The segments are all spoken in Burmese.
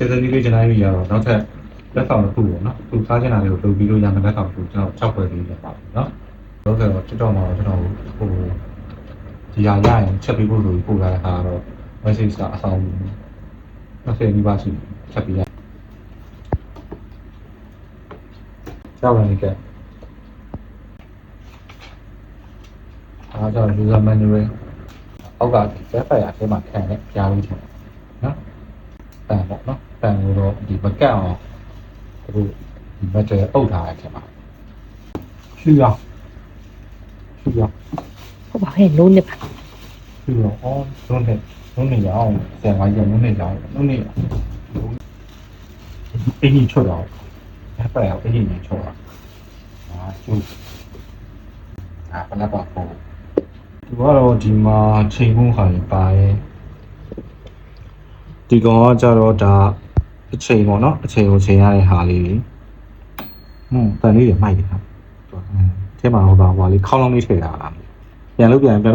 ခြေစည်းလေးကျွန်တော်ပြီးရတော့နောက်ထပ်လက်ဆောင်တစ်ခုပေါ့နော်သူစားချင်တာလေးကိုလုပ်ပြီးလို့ရမယ်လက်ဆောင်တစ်ခုကျွန်တော်6ပွဲလေးရပါမယ်နော်တော့ဆိုတော့TikTok မှာကျွန်တော်ဟိုဒီဟာရရင်ချက်ပြီးဖို့ဆိုပြီးပို့လာတဲ့ဟာတော့ message ကအဆောင်20နီးပါးရှိချက်ပြီးရကြောက်ရနေကြအားကြောင့် user manual အောက်ကဒီ website အထဲမှာခံတဲ့ကြားလေးထင်နော်တန်ပေါ့နော်တန်လို့တော့ဒီမကတ်အောင်သူဒီ material အုပ်ထားတဲ့အထက်မှာရှိရဟုတ်ပါဟဲ့လုံးနေပါရှိရအော်လုံးနေရအောင်ဆယ်ဝါးရလုံးနေရအောင်လုံးနေအင်းကြီးချော့တော့အဲ့ပါအင်းကြီးချော့တာကျူပနပါပေါ်ဒီကတော့ဒီမှာချိန်ပုံးခါနေပါရဲ့ဒီကောင်ကကြတော့ဒါအချိန်ပေါ့နော်အချိန်ကိုချိန်ရတဲ့ဟာလေးတွေတန်လေးတွေမိုက်တယ်ครับထဲမှာဟိုပါလေးခေါင်းလုံးလေးထည့်တာလားပြန်လို့မကြည့်ဒါက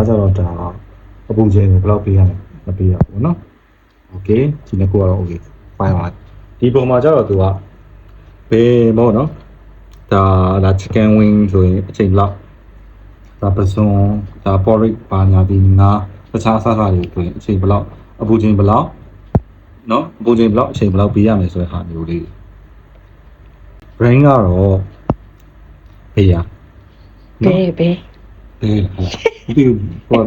ြတော့ဒါအပူချိန်ကိုဘယ်လောက်ပေးရမလဲမပေးရဘူးเนาะโอเคဒီနေ့ကိုကတော့โอเคဖိုင်ပါဒီပုံမှာကြတော့သူကဘေးမဟုတ်เนาะဒါ chicken wing ဆိုရင်အချိန်လောက်ဒါပစုံဒါ porridge ပါညာဒီနာတခြားအစားအစာတွေဆိုရင်အချိန်ဘယ်လောက်အပူချိန်ဘယ်လောက်เนาะအပူချိန်ဘယ်လောက်အချိန်ဘယ်လောက်ပေးရမယ်ဆိုတဲ့ဟာမျိုးလေး brain ကတော့ဘေးရဘေးဒီဟို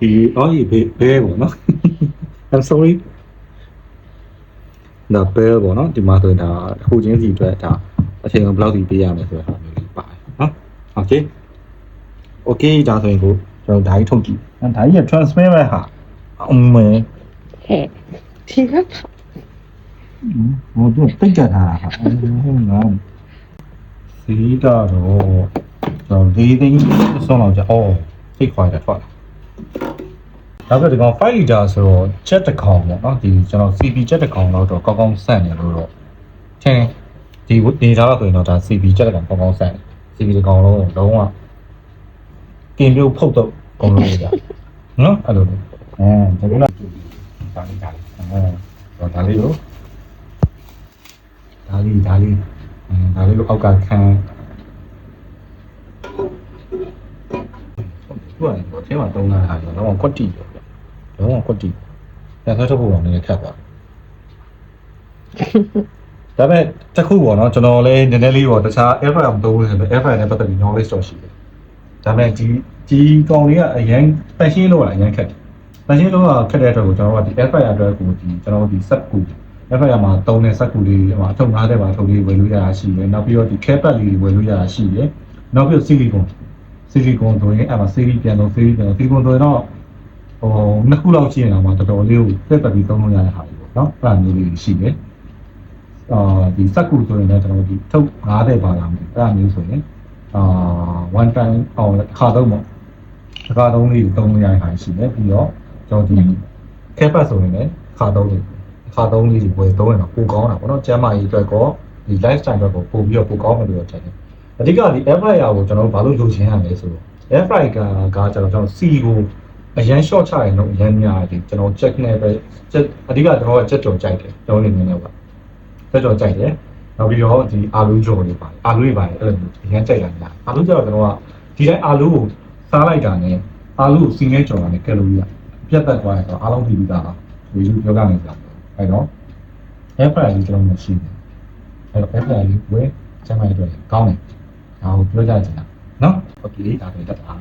ဒီအော်ဒီဘေးပေါ့နော် I'm sorry ဒါဘေးပေါ့နော်ဒီမှာဆိုရင်ဒါအခုချင်းစီအတွက်ဒါအချိန်ဘယ်လောက်စီပေးရမယ်ဆိုတဲ့ဟာမျိုးလေးပါတယ်နော် okay ဒါဆိုရင်ကိုကျွန်တော်ဓာတ်ထုတ်ကြည့်ဓာတ်ကြီးက transfer ပဲဟာအမေဟဲ့ဒီကဟိုတော့တိတ်ကြတာဟာဟုတ်နော်စီးတော့ကျွန်တော်၄သိန်းဆုံးလောက်ကြာအော်စိတ်ခွာတယ်ထွက်လာနောက်ကဒီကောင်5လီတာဆိုတော့ချက်တစ်ကောင်ပေါ့နော်ဒီကျွန်တော် CP ချက်တစ်ကောင်တော့ကောင်းကောင်းဆန့်နေလို့တော့ထင်ဒီနေသားတော့ဆိုရင်တော့ဒါ CP ချက်တစ်ကောင်ကောင်းကောင်းဆန့် CP တစ်ကောင်လုံးဝကင်ပြုတ်ဖုတ်တော့ကောင်းလို့ရနော်အဲ့လိုဒီကုလားဒါလေးဒါလေးကိုဒါလေးကိုအောက်ကခံဟုတ်တယ်ထဲမှာတုံးလာတာဆိုတော့ကွက်တီတော့ကွက်တီပြန်ထွက်ဖို့တော့နည်းနည်းခက်သွားဒါပေမဲ့တခုပေါ့နော်ကျွန်တော်လည်းနည်းနည်းလေးပေါ့တခြား air fryer မသုံးဘူးဆိုတော့ air fryer နဲ့ပတ်သက်ပြီး knowledge တော့ရှိတယ်ဒါပေမဲ့ဒီကောင်လေးကအရင်တန်ရှင်းလို့ကအရင်ခက်တယ်တန်ရှင်းလို့ကခက်တဲ့အတွက်ကိုကျွန်တော်ကဒီ air fryer အတွက်ကိုဒီကျွန်တော်ဒီ set ကူ air fryer မှာသုံးတဲ့ set ကူလေးဟိုအထုပ်90ပါအထုပ်လေးဝယ်လို့ရတာရှိတယ်နောက်ပြီးတော့ဒီ care pad လေးဝယ်လို့ရတာရှိတယ်နောက်ပြီးတော့ silicone ဆိုရင်အဲ့မှာ series ပြန်တော့ silicone ဆိုရင်တော့ဟိုနှစ်ခုလောက်ရှိနေတာမှာတော်တော်လေးကိုသက်သက်ပြီးသုံးလို့ရတဲ့ဟာတွေပေါ့နော်အဲ့ဒါမျိုးလေးရှိတယ်ဒီ set ကူဆိုရင်လည်းကျွန်တော်ဒီထုတ်90ပါလာမယ်အဲ့ဒါမျိုးဆိုရင်one time ခါတော့ပေါ့ခါတော့လေးသုံးလို့ရတဲ့ဟာရှိတယ်ပြီးတော့ကျွန်တော်ဒီ care pad ဆိုရင်လည်းခါတော့လေးတွေဝယ်သုံးရင်တော့ပိုကောင်းတာပေါ့နော်ကျန်းမာရေးအတွက်ကောဒီ lifestyle အတွက်ကိုပိုပြီးတော့ပိုကောင်းမယ်လို့ပြောချင်တယ်အဓိကဒီ air fryer ကိုကျွန်တော်ဘာလို့လိုချင်ရလဲဆိုတော့ air fryer ကကျွန်တော် C ကိုအရန် short ချရင်တော့အရန်များတယ်ကျွန်တော် check နဲ့ပဲအဓိကကျွန်တော်ကချက်ကြော်ကြိုက်တယ်ကျွန်တော်နေနေပါချက်ကြော်ကြိုက်တယ်နောက်ပြီးတော့ဒီအာလူးကြော်တွေပါတယ်အာလူးတွေပါတယ်အဲ့လိုအရန်ကြိုက်တာများအာလူးကြော်ကျွန်တော်ကဒီတိုင်းအာလူးကိုစားလိုက်တာနဲ့အာလူးကိုစီငဲကြော်တာနဲ့ကယ်လိုရီကပြတ်သက်သွားရင်တော့အားလုံးပြီးသားပါဒီလိုပြောကြနေကြအဲ့တော့ air fryer ကြီးကျွန်တော်မရှိဘူးအဲ့တော့ air fryer ကြီးဝယ်ကျန်းမာရေးအတွက်ကောင်းတယ်ဒါကိုပြောကြချင်တာနော်โอเคဒါပဲတက်တာ